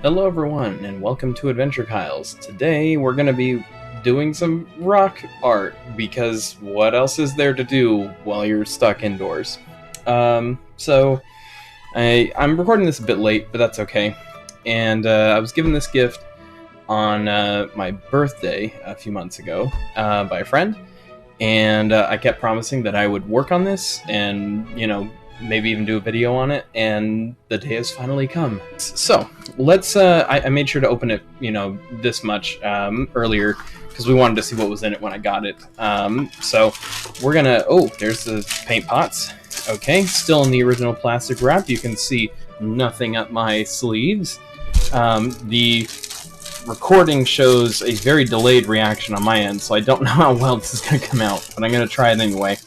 Hello everyone, and welcome to AdventureKyles. Today we're going to be doing some rock art, because what else is there to do while you're stuck indoors? I'm recording this a bit late, but that's okay. And I was given this gift on my birthday a few months ago by a friend, and I kept promising that I would work on this and, maybe even do a video on it, and the day has finally come. So let's I made sure to open it this much earlier because we wanted to see what was in it when I got it. So we're gonna there's the paint pots. Okay, still in the original plastic wrap. You can see nothing up my sleeves. The recording shows a very delayed reaction on my end, so I don't know how well this is gonna come out, but I'm gonna try it anyway.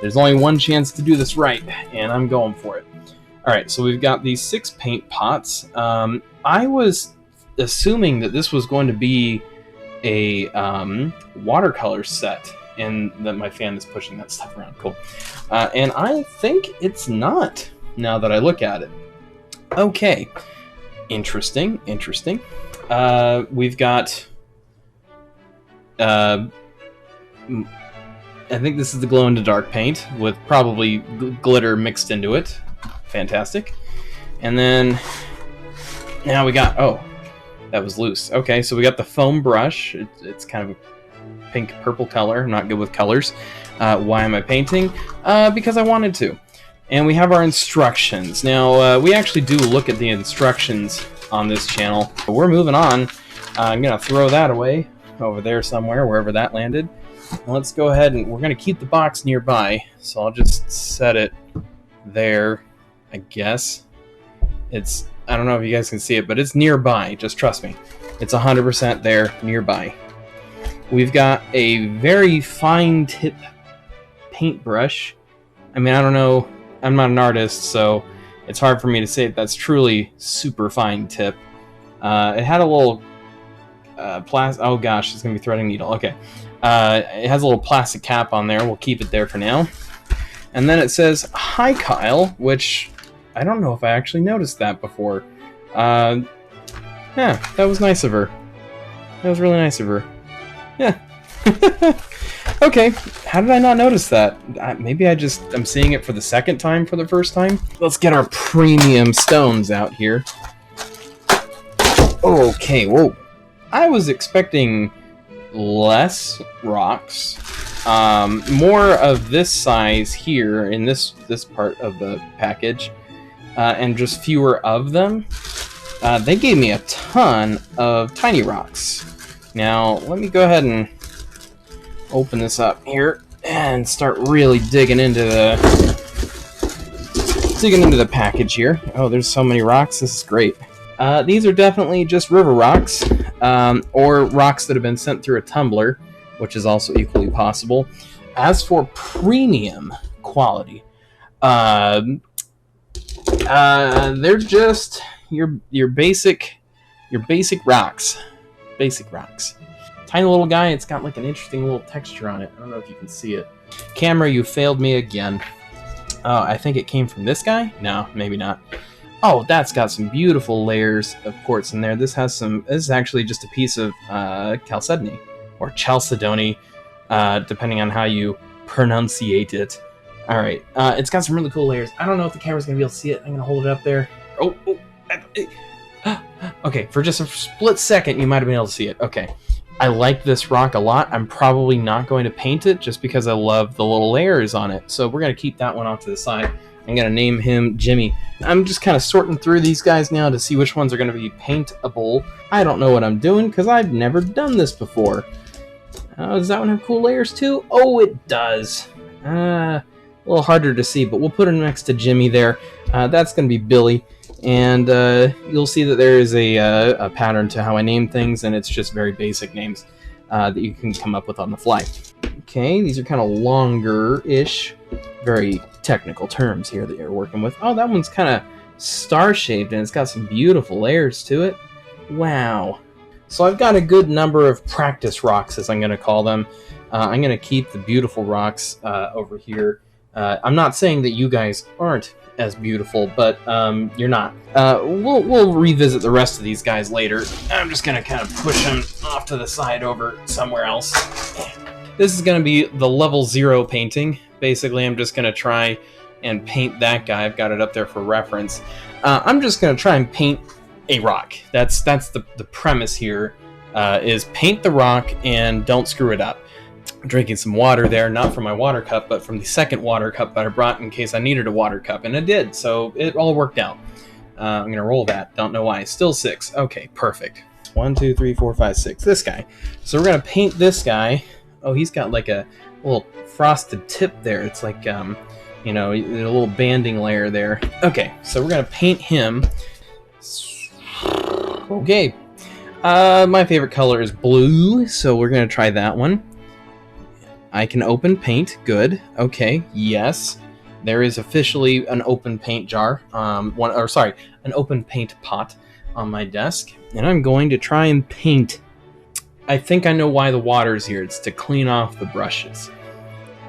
There's only one chance to do this right, and I'm going for it. Alright, so we've got these 6 paint pots. I was assuming that this was going to be a watercolor set, and that my fan is pushing that stuff around. Cool. And I think it's not, now that I look at it. Okay. Interesting. We've got... I think this is the glow-in-the-dark paint, with probably glitter mixed into it. Fantastic. And then, now we got, that was loose. Okay, so we got the foam brush. It's kind of a pink-purple color. I'm not good with colors. Why am I painting? Because I wanted to. And we have our instructions. Now, we actually do look at the instructions on this channel. But we're moving on. I'm going to throw that away over there somewhere, wherever that landed. Let's go ahead, and we're going to keep the box nearby, so I'll just set it there, I guess. I don't know if you guys can see it, but it's nearby, just trust me. It's 100% there, nearby. We've got a very fine tip paintbrush. I mean, I don't know, I'm not an artist, so it's hard for me to say that's truly super fine tip. It had a little oh gosh, it's going to be threading needle, okay. It has a little plastic cap on there. We'll keep it there for now. And then it says, "Hi, Kyle," which I don't know if I actually noticed that before. Yeah, that was nice of her. That was really nice of her. Yeah. Okay, how did I not notice that? Maybe I'm seeing it for the second time for the first time. Let's get our premium stones out here. Okay, whoa. I was expecting less rocks, more of this size here in this part of the package, and just fewer of them. They gave me a ton of tiny rocks. Now let me go ahead and open this up here and start really digging into the package here. Oh, there's so many rocks. This is great. These are definitely just river rocks, or rocks that have been sent through a tumbler, which is also equally possible. As for premium quality, they're just your basic rocks. Basic rocks. Tiny little guy. It's got like an interesting little texture on it. I don't know if you can see it. Camera, you failed me again. Oh, I think it came from this guy? No, maybe not. Oh, that's got some beautiful layers of quartz in there. This is actually just a piece of chalcedony, or chalcedony, depending on how you pronunciate it. Alright, it's got some really cool layers. I don't know if the camera's going to be able to see it. I'm going to hold it up there. Okay, for just a split second, you might have been able to see it. Okay, I like this rock a lot. I'm probably not going to paint it, just because I love the little layers on it. So we're going to keep that one off to the side. I'm going to name him Jimmy. I'm just kind of sorting through these guys now to see which ones are going to be paintable. I don't know what I'm doing because I've never done this before. Does that one have cool layers too? Oh, it does. A little harder to see, but we'll put him next to Jimmy there. That's going to be Billy. And you'll see that there is a pattern to how I name things, and it's just very basic names that you can come up with on the fly. Okay, these are kind of longer-ish, very technical terms here that you're working with. Oh, that one's kind of star-shaped, and it's got some beautiful layers to it. Wow. So I've got a good number of practice rocks, as I'm going to call them. I'm going to keep the beautiful rocks over here I'm not saying that you guys aren't as beautiful, but you're not. We'll revisit the rest of these guys later. I'm just gonna kind of push them off to the side over somewhere else. This is gonna be the level 0 painting. Basically, I'm just gonna try and paint that guy. I've got it up there for reference. I'm just gonna try and paint a rock. That's the premise here. Is paint the rock and don't screw it up. I'm drinking some water there, not from my water cup, but from the second water cup that I brought in case I needed a water cup, and it did, so it all worked out. I'm gonna roll that. Don't know why. Still 6. Okay, perfect. 1, 2, 3, 4, 5, 6. This guy. So we're gonna paint this guy. Oh, he's got like a little frosted tip there. It's like, you know, a little banding layer there. Okay, so we're gonna paint him. Okay. My favorite color is blue, so we're gonna try that one. I can open paint. Good. Okay. Yes. There is officially an open paint jar. An open paint pot on my desk, and I'm going to try and paint. I think I know why the water's here. It's to clean off the brushes.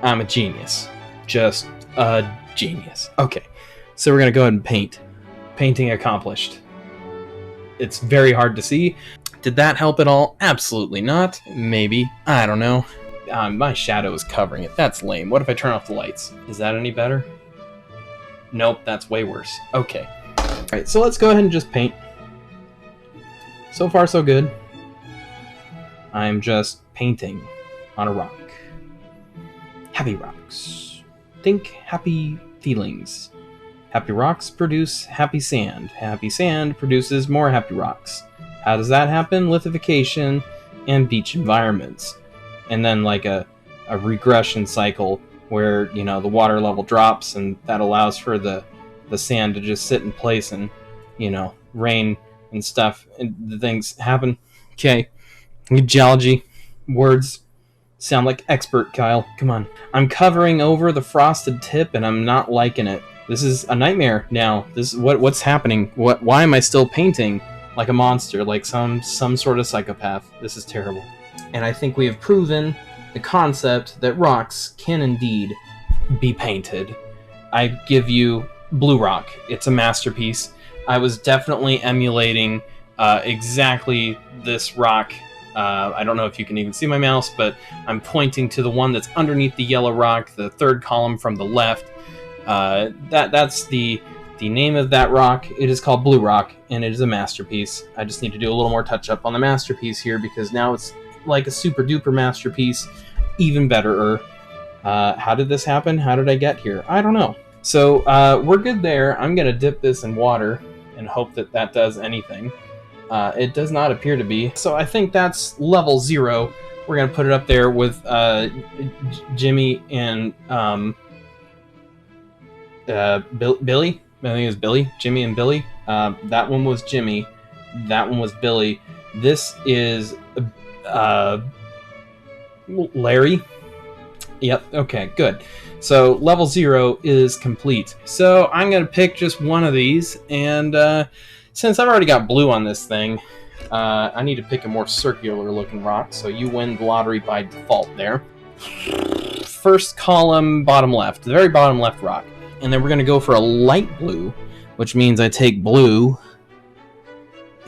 I'm a genius. Just a genius. Okay, so we're gonna go ahead and paint. Painting accomplished. It's very hard to see. Did that help at all? Absolutely not. Maybe. I don't know. My shadow is covering it. That's lame. What if I turn off the lights? Is that any better? Nope, that's way worse. Okay. Alright, so let's go ahead and just paint. So far, so good. I'm just painting on a rock. Happy rocks. Think happy feelings. Happy rocks produce happy sand. Happy sand produces more happy rocks. How does that happen? Lithification and beach environments. And then like a regression cycle where, you know, the water level drops and that allows for the sand to just sit in place and, you know, rain and stuff and the things happen. Okay. Geology words sound like expert, Kyle. Come on. I'm covering over the frosted tip and I'm not liking it. This is a nightmare now. This is what's happening. Why am I still painting like a monster, like some sort of psychopath? This is terrible. And I think we have proven the concept that rocks can indeed be painted. I give you Blue Rock. It's a masterpiece. I was definitely emulating exactly this rock. I don't know if you can even see my mouse, but I'm pointing to the one that's underneath the yellow rock, the third column from the left. That's the name of that rock. It is called Blue Rock, and it is a masterpiece. I just need to do a little more touch-up on the masterpiece here, because now it's like a super-duper masterpiece, even betterer. How did this happen? How did I get here? I don't know. So we're good there. I'm going to dip this in water and hope that that does anything. It does not appear to be. So I think that's level 0. We're going to put it up there with Jimmy and Billy. I think it was Billy. Jimmy and Billy. That one was Jimmy. That one was Billy. This is Larry. Yep. Okay, good. So level 0 is complete. So I'm going to pick just one of these, and since I've already got blue on this thing, I need to pick a more circular looking rock, so you win the lottery by default there. First column, bottom left, the very bottom left rock. And then we're going to go for a light blue, which means I take blue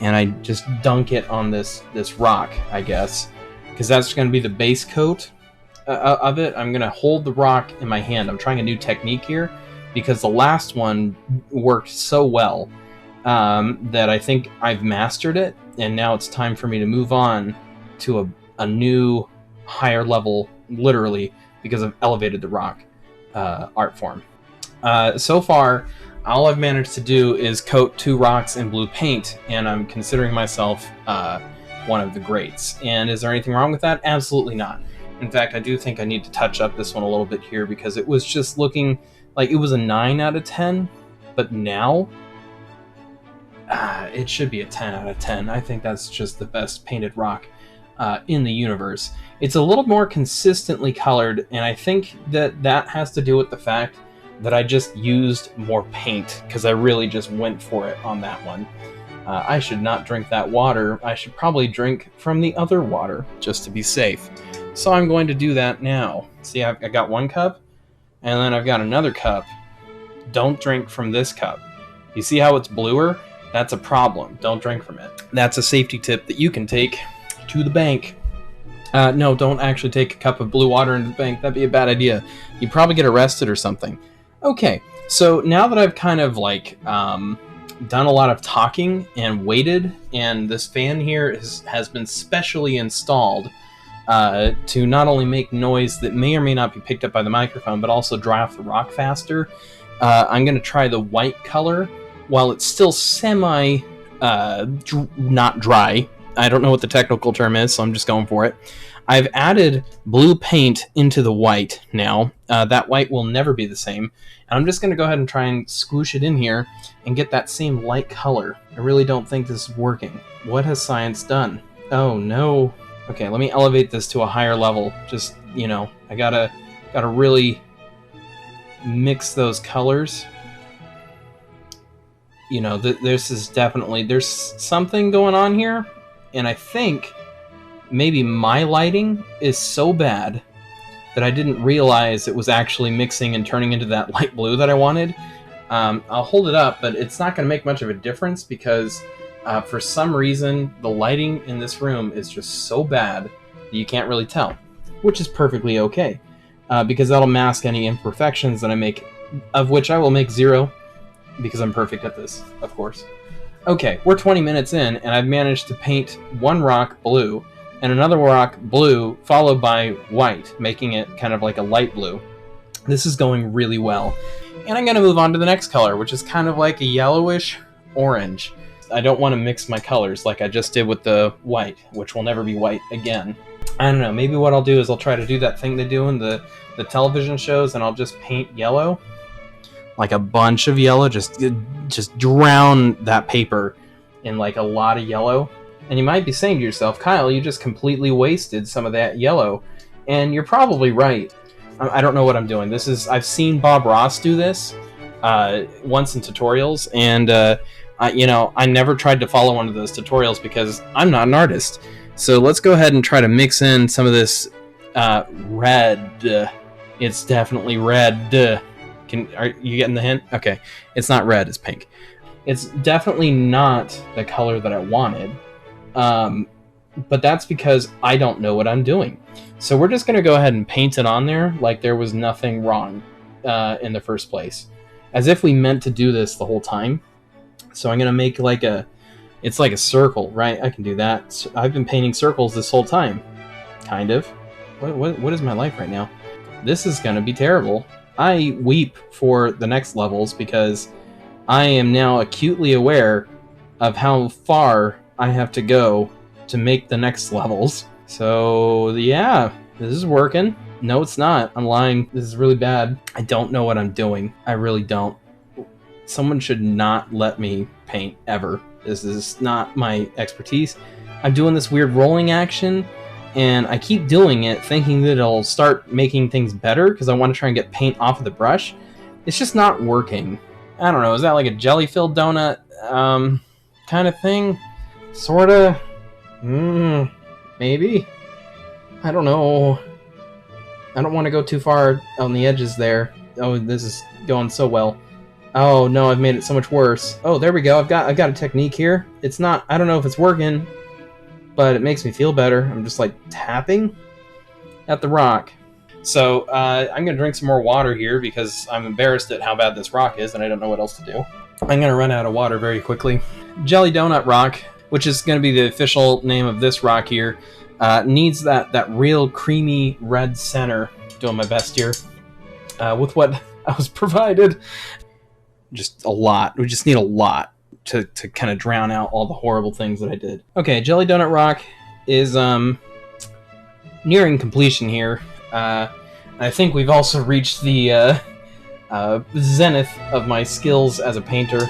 and I just dunk it on this rock, I guess, because that's going to be the base coat of it. I'm going to hold the rock in my hand. I'm trying a new technique here because the last one worked so well that I think I've mastered it, and now it's time for me to move on to a new higher level, literally, because I've elevated the rock art form. So far, all I've managed to do is coat 2 rocks in blue paint, and I'm considering myself one of the greats. And is there anything wrong with that? Absolutely not. In fact, I do think I need to touch up this one a little bit here, because it was just looking like it was a 9 out of 10, but now it should be a 10 out of 10. I think that's just the best painted rock in the universe. It's a little more consistently colored, and I think that has to do with the fact that I just used more paint, because I really just went for it on that one. I should not drink that water. I should probably drink from the other water, just to be safe. So I'm going to do that now. See, I got 1 cup. And then I've got another cup. Don't drink from this cup. You see how it's bluer? That's a problem. Don't drink from it. That's a safety tip that you can take to the bank. No, don't actually take a cup of blue water into the bank. That'd be a bad idea. You'd probably get arrested or something. Okay, so now that I've kind of like done a lot of talking and waited, and this fan here has been specially installed to not only make noise that may or may not be picked up by the microphone, but also dry off the rock faster. I'm going to try the white color while it's still semi not dry. I don't know what the technical term is, so I'm just going for it. I've added blue paint into the white now. That white will never be the same. And I'm just going to go ahead and try and squoosh it in here and get that same light color. I really don't think this is working. What has science done? Oh, no. Okay, let me elevate this to a higher level. Just, you know, I gotta really mix those colors. You know, this is definitely... There's something going on here. And I think maybe my lighting is so bad that I didn't realize it was actually mixing and turning into that light blue that I wanted. I'll hold it up, but it's not going to make much of a difference because for some reason the lighting in this room is just so bad that you can't really tell, which is perfectly okay because that'll mask any imperfections that I make, of which I will make 0 because I'm perfect at this, of course. Okay, we're 20 minutes in, and I've managed to paint one rock blue and another rock blue followed by white, making it kind of like a light blue. This is going really well. And I'm going to move on to the next color, which is kind of like a yellowish orange. I don't want to mix my colors like I just did with the white, which will never be white again. I don't know, maybe what I'll do is I'll try to do that thing they do in the television shows, and I'll just paint yellow. Like a bunch of yellow, just drown that paper in like a lot of yellow. And you might be saying to yourself, Kyle, you just completely wasted some of that yellow. And you're probably right. I don't know what I'm doing. I've seen Bob Ross do this once in tutorials, and I never tried to follow one of those tutorials because I'm not an artist. So let's go ahead and try to mix in some of this red. It's definitely red. Are you getting the hint? Okay, it's not red, it's pink. It's definitely not the color that I wanted, but that's because I don't know what I'm doing. So we're just going to go ahead and paint it on there like there was nothing wrong in the first place. As if we meant to do this the whole time. So I'm going to make like it's like a circle, right? I can do that. So I've been painting circles this whole time. Kind of. What is my life right now? This is going to be terrible. I weep for the next levels because I am now acutely aware of how far I have to go to make the next levels. So yeah, this is working. No, it's not. I'm lying. This is really bad. I don't know what I'm doing. I really don't. Someone should not let me paint ever. This is not my expertise. I'm doing this weird rolling action, and I keep doing it thinking that it'll start making things better because I want to try and get paint off of the brush. It's just not working. I don't know, is that like a jelly-filled donut kind of thing? Sorta? Maybe? I don't know. I don't want to go too far on the edges there. Oh, this is going so well. Oh no, I've made it so much worse. Oh, there we go. I've got a technique here. It's not, I don't know if it's working, but it makes me feel better. I'm just like tapping at the rock. So I'm going to drink some more water here because I'm embarrassed at how bad this rock is and I don't know what else to do. I'm going to run out of water very quickly. Jelly Donut Rock, which is going to be the official name of this rock here, needs that real creamy red center. Doing my best here with what I was provided. Just a lot. We just need a lot to kind of drown out all the horrible things that I did. Okay, Jelly Donut Rock is nearing completion here. I think we've also reached the zenith of my skills as a painter.